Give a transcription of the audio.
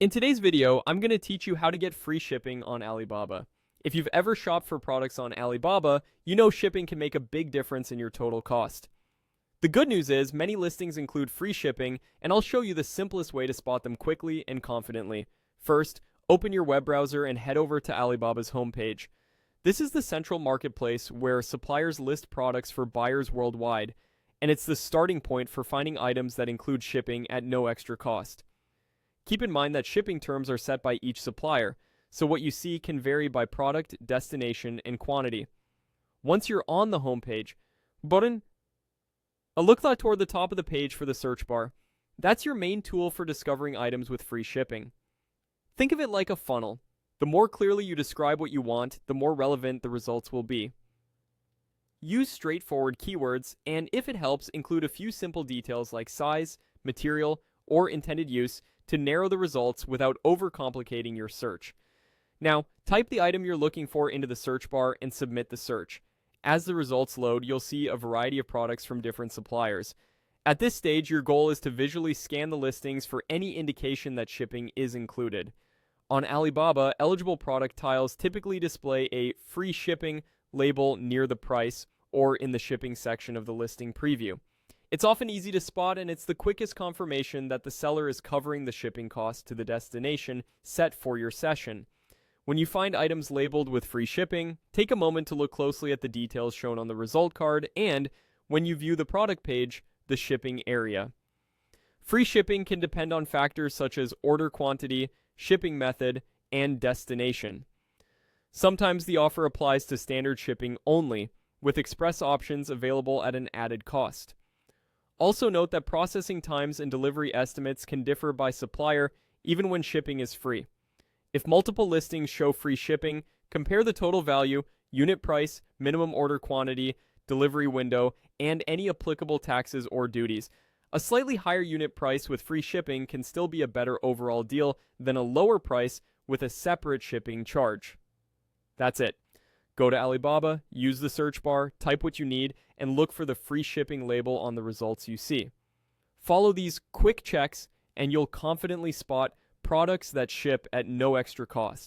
In today's video, I'm going to teach you how to get free shipping on Alibaba. If you've ever shopped for products on Alibaba, you know shipping can make a big difference in your total cost. The good news is many listings include free shipping, and I'll show you the simplest way to spot them quickly and confidently. First, open your web browser and head over to Alibaba's homepage. This is the central marketplace where suppliers list products for buyers worldwide, and it's the starting point for finding items that include shipping at no extra cost. Keep in mind that shipping terms are set by each supplier, so what you see can vary by product, destination, and quantity. Once you're on the homepage, look toward the top of the page for the search bar. That's your main tool for discovering items with free shipping. Think of it like a funnel. The more clearly you describe what you want, the more relevant the results will be. Use straightforward keywords, and if it helps, include a few simple details like size, material, or intended use to narrow the results without overcomplicating your search. Now, type the item you're looking for into the search bar and submit the search. As the results load, you'll see a variety of products from different suppliers. At this stage, your goal is to visually scan the listings for any indication that shipping is included. On Alibaba, eligible product tiles typically display a free shipping label near the price or in the shipping section of the listing preview. It's often easy to spot, and it's the quickest confirmation that the seller is covering the shipping cost to the destination set for your session. When you find items labeled with free shipping, take a moment to look closely at the details shown on the result card, and when you view the product page, the shipping area. Free shipping can depend on factors such as order quantity, shipping method, and destination. Sometimes the offer applies to standard shipping only, with express options available at an added cost. Also note that processing times and delivery estimates can differ by supplier even when shipping is free. If multiple listings show free shipping, compare the total value, unit price, minimum order quantity, delivery window, and any applicable taxes or duties. A slightly higher unit price with free shipping can still be a better overall deal than a lower price with a separate shipping charge. That's it. Go to Alibaba, use the search bar, type what you need, and look for the free shipping label on the results you see. Follow these quick checks, and you'll confidently spot products that ship at no extra cost.